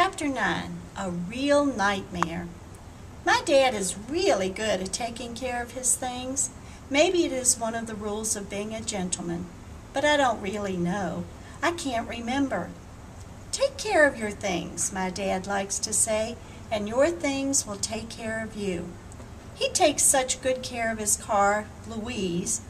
Chapter 9, A Real Nightmare. My dad is really good at taking care of his things. Maybe it is one of the rules of being a gentleman, but I don't really know. I can't remember. Take care of your things, my dad likes to say, and your things will take care of you. He takes such good care of his car, Louise,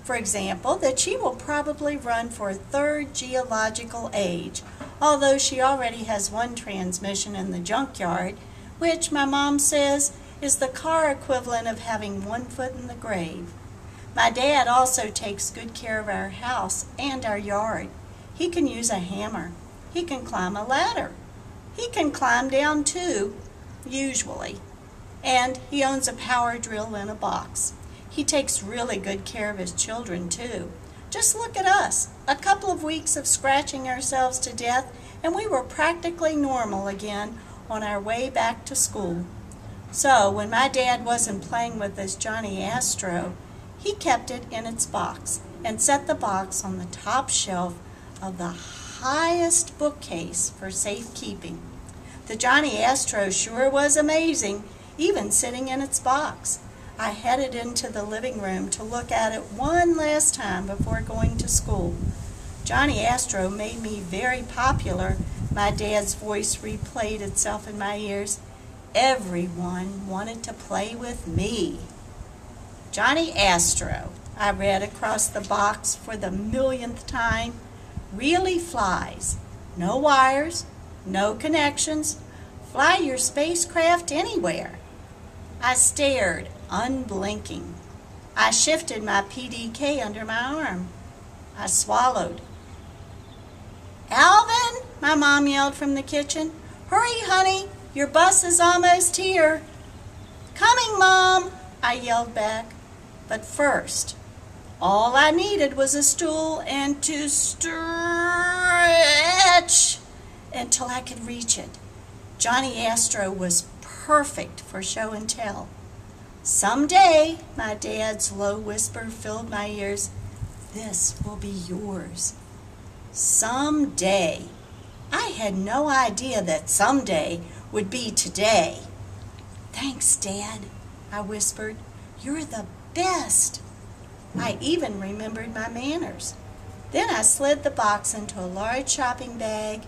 for example, that she will probably run for a third geological age, although she already has one transmission in the junkyard, which my mom says is the car equivalent of having 1 foot in the grave. My dad also takes good care of our house and our yard. He can use a hammer. He can climb a ladder. He can climb down too, usually. And he owns a power drill in a box. He takes really good care of his children too. Just look at us. A couple of weeks of scratching ourselves to death and we were practically normal again on our way back to school. So when my dad wasn't playing with his Johnny Astro, he kept it in its box and set the box on the top shelf of the highest bookcase for safekeeping. The Johnny Astro sure was amazing, even sitting in its box. I headed into the living room to look at it one last time before going to school. Johnny Astro made me very popular. My dad's voice replayed itself in my ears. Everyone wanted to play with me. Johnny Astro, I read across the box for the millionth time, really flies. No wires, no connections. Fly your spacecraft anywhere. I stared, unblinking. I shifted my PDK under my arm. I swallowed. "Alvin," my mom yelled from the kitchen. "Hurry, honey, your bus is almost here." "Coming, Mom," I yelled back. But first, all I needed was a stool and to stretch until I could reach it. Johnny Astro was perfect for show and tell. "Someday," my dad's low whisper filled my ears, "this will be yours." Someday. I had no idea that someday would be today. "Thanks, Dad," I whispered. "You're the best." I even remembered my manners. Then I slid the box into a large shopping bag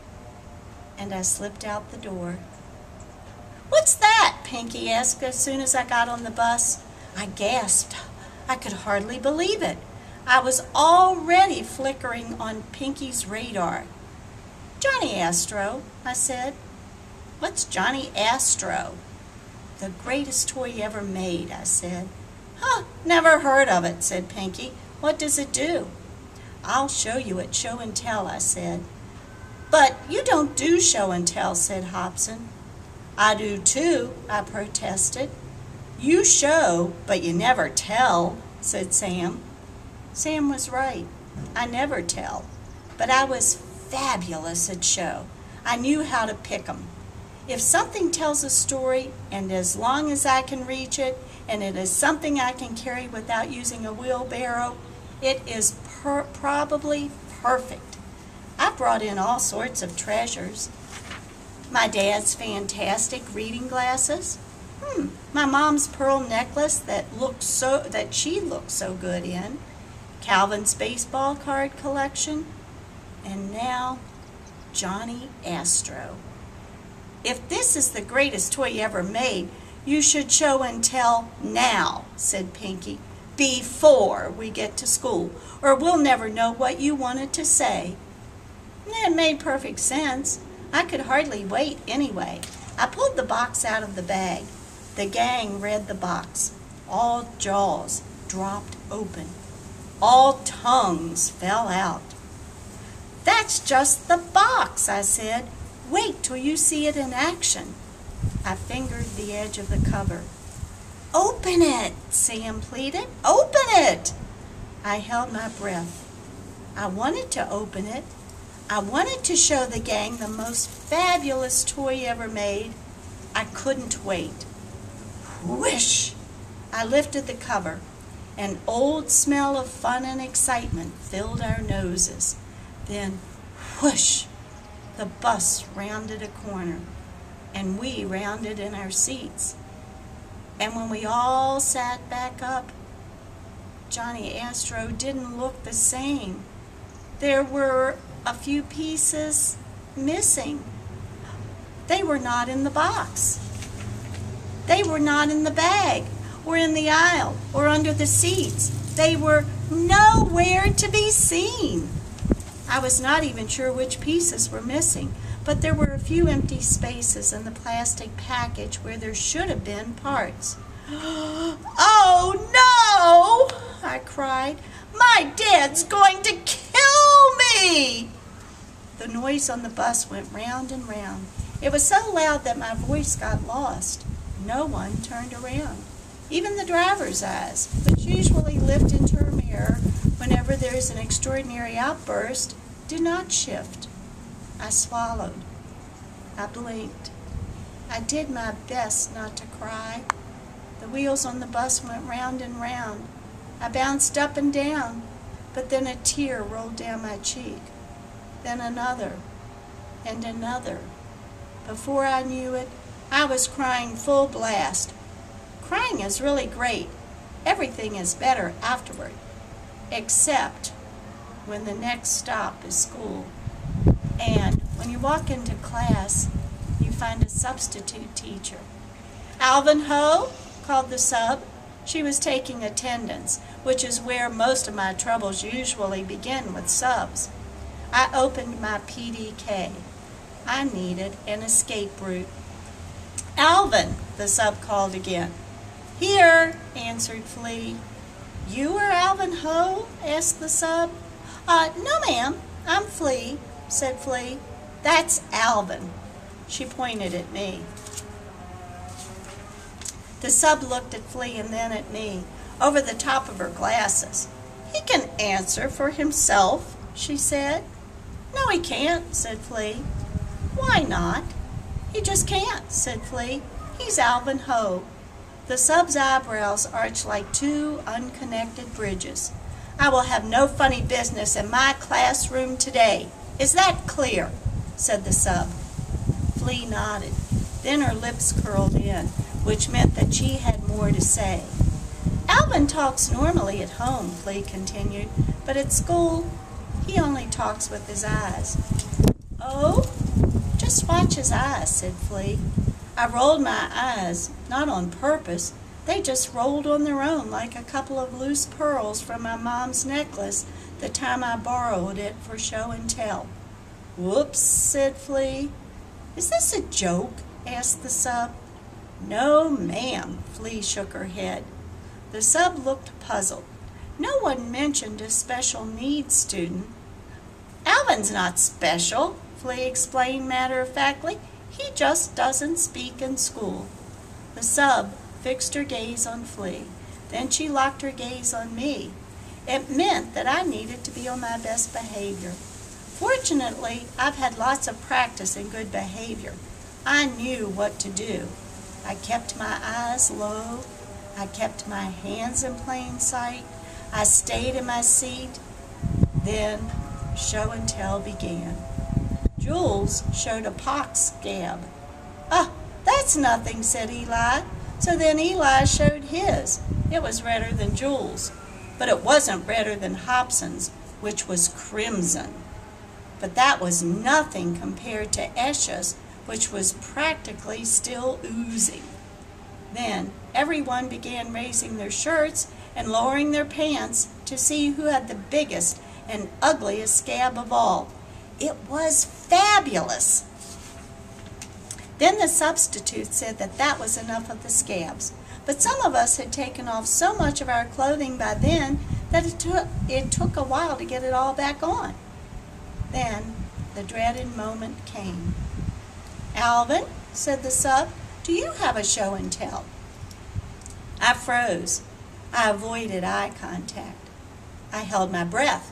and I slipped out the door. "What's that?" Pinky asked as soon as I got on the bus. I gasped. I could hardly believe it. I was already flickering on Pinky's radar. "Johnny Astro," I said. "What's Johnny Astro?" "The greatest toy ever made," I said. "Huh, never heard of it," said Pinky. "What does it do?" "I'll show you at show and tell," I said. "But you don't do show and tell," said Hobson. "I do too," I protested. "You show, but you never tell," said Sam. Sam was right. I never tell. But I was fabulous at show. I knew how to pick 'em. If something tells a story, and as long as I can reach it, and it is something I can carry without using a wheelbarrow, it is probably perfect. I brought in all sorts of treasures. My dad's fantastic reading glasses. My mom's pearl necklace that she looked so good in. Calvin's baseball card collection. And now, Johnny Astro. "If this is the greatest toy ever made, you should show and tell now," said Pinky, "before we get to school, or we'll never know what you wanted to say." It made perfect sense. I could hardly wait anyway. I pulled the box out of the bag. The gang read the box. All jaws dropped open. All tongues fell out. "That's just the box," I said. "Wait till you see it in action." I fingered the edge of the cover. "Open it," Sam pleaded. "Open it." I held my breath. I wanted to open it. I wanted to show the gang the most fabulous toy ever made. I couldn't wait. Whoosh! I lifted the cover. An old smell of fun and excitement filled our noses. Then, whoosh! The bus rounded a corner, and we rounded in our seats. And when we all sat back up, Johnny Astro didn't look the same. There were a few pieces missing. They were not in the box. They were not in the bag, or in the aisle, or under the seats. They were nowhere to be seen. I was not even sure which pieces were missing, but there were a few empty spaces in the plastic package where there should have been parts. "Oh no!" I cried. "My dad's going to kill me!" The noise on the bus went round and round. It was so loud that my voice got lost. No one turned around. Even the driver's eyes, which usually lift into her mirror whenever there is an extraordinary outburst, did not shift. I swallowed. I blinked. I did my best not to cry. The wheels on the bus went round and round. I bounced up and down, but then a tear rolled down my cheek. Then another, and another. Before I knew it, I was crying full blast. Crying is really great. Everything is better afterward, except when the next stop is school. And when you walk into class, you find a substitute teacher. "Alvin Ho," called the sub. She was taking attendance, which is where most of my troubles usually begin with subs. I opened my PDK. I needed an escape route. "Alvin," the sub called again. "Here," answered Flea. "You are Alvin Ho?" asked the sub. No, ma'am, I'm Flea," said Flea. "That's Alvin." She pointed at me. The sub looked at Flea and then at me, over the top of her glasses. "He can answer for himself," she said. "No, he can't," said Flea. "Why not?" "He just can't," said Flea. "He's Alvin Ho." The sub's eyebrows arched like two unconnected bridges. "I will have no funny business in my classroom today. Is that clear?" said the sub. Flea nodded. Then her lips curled in, which meant that she had more to say. "Alvin talks normally at home," Flea continued, "but at school, he only talks with his eyes." "Oh? Just watch his eyes," said Flea. I rolled my eyes, not on purpose. They just rolled on their own like a couple of loose pearls from my mom's necklace the time I borrowed it for show and tell. "Whoops," said Flea. "Is this a joke?" asked the sub. "No, ma'am," Flea shook her head. The sub looked puzzled. No one mentioned a special needs student. "Alvin's not special," Flea explained matter-of-factly. "He just doesn't speak in school." The sub fixed her gaze on Flea. Then she locked her gaze on me. It meant that I needed to be on my best behavior. Fortunately, I've had lots of practice in good behavior. I knew what to do. I kept my eyes low. I kept my hands in plain sight. I stayed in my seat. Then show and tell began. Jules showed a pox scab. "Ah, that's nothing," said Eli. So then Eli showed his. It was redder than Jules, but it wasn't redder than Hobson's, which was crimson. But that was nothing compared to Esha's, which was practically still oozing. Then everyone began raising their shirts and lowering their pants to see who had the biggest and ugliest scab of all. It was fabulous. Then the substitute said that that was enough of the scabs. But some of us had taken off so much of our clothing by then that it took a while to get it all back on. Then the dreaded moment came. "Alvin," said the sub, "do you have a show and tell?" I froze. I avoided eye contact. I held my breath.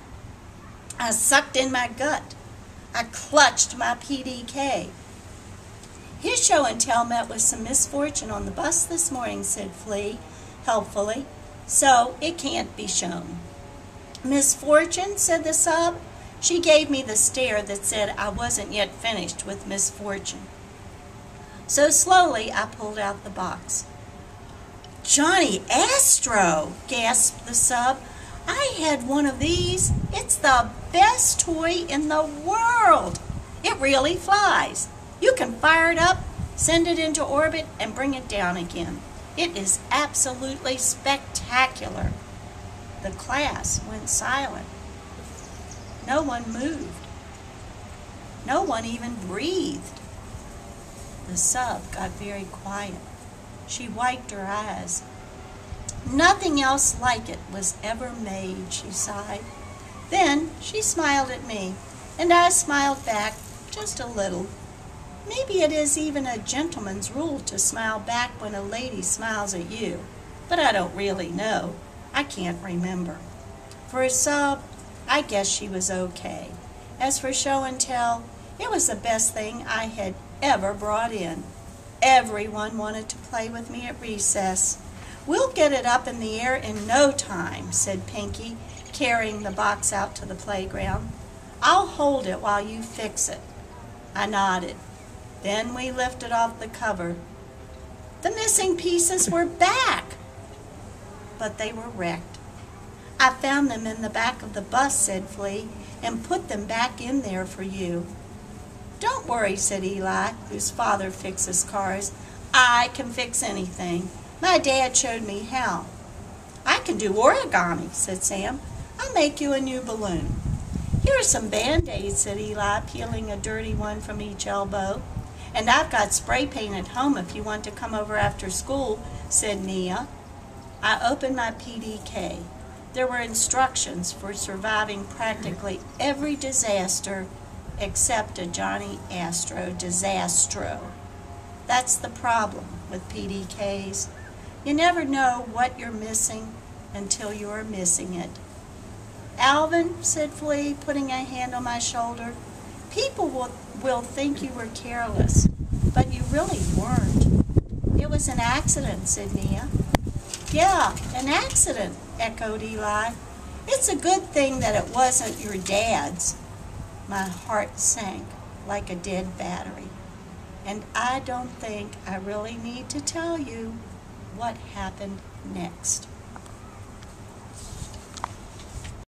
I sucked in my gut. I clutched my PDK. "His show and tell met with some misfortune on the bus this morning," said Flea helpfully, "so it can't be shown." "Misfortune?" said the sub. She gave me the stare that said I wasn't yet finished with misfortune. So slowly I pulled out the box. "Johnny Astro!" gasped the sub. "I had one of these. It's the best toy in the world. It really flies. You can fire it up, send it into orbit, and bring it down again. It is absolutely spectacular." The class went silent. No one moved. No one even breathed. The sub got very quiet. She wiped her eyes. "Nothing else like it was ever made," she sighed. Then she smiled at me, and I smiled back just a little. Maybe it is even a gentleman's rule to smile back when a lady smiles at you, but I don't really know. I can't remember. For a sub, I guess she was okay. As for show and tell, it was the best thing I had ever brought in. Everyone wanted to play with me at recess. "We'll get it up in the air in no time," said Pinky, carrying the box out to the playground. "I'll hold it while you fix it." I nodded. Then we lifted off the cover. The missing pieces were back, but they were wrecked. "I found them in the back of the bus," said Flea, "and put them back in there for you." "Don't worry," said Eli, whose father fixes cars. "I can fix anything. My dad showed me how." "I can do origami," said Sam. "I'll make you a new balloon." "Here are some Band-Aids," said Eli, peeling a dirty one from each elbow. "And I've got spray paint at home if you want to come over after school," said Nia. I opened my PDK. There were instructions for surviving practically every disaster except a Johnny Astro disastro. That's the problem with PDKs. You never know what you're missing until you're missing it. "Alvin," said Flea, putting a hand on my shoulder, "people will think you were careless, but you really weren't." "It was an accident," said Nia. "Yeah, an accident," echoed Eli. "It's a good thing that it wasn't your dad's." My heart sank like a dead battery. And I don't think I really need to tell you what happened next.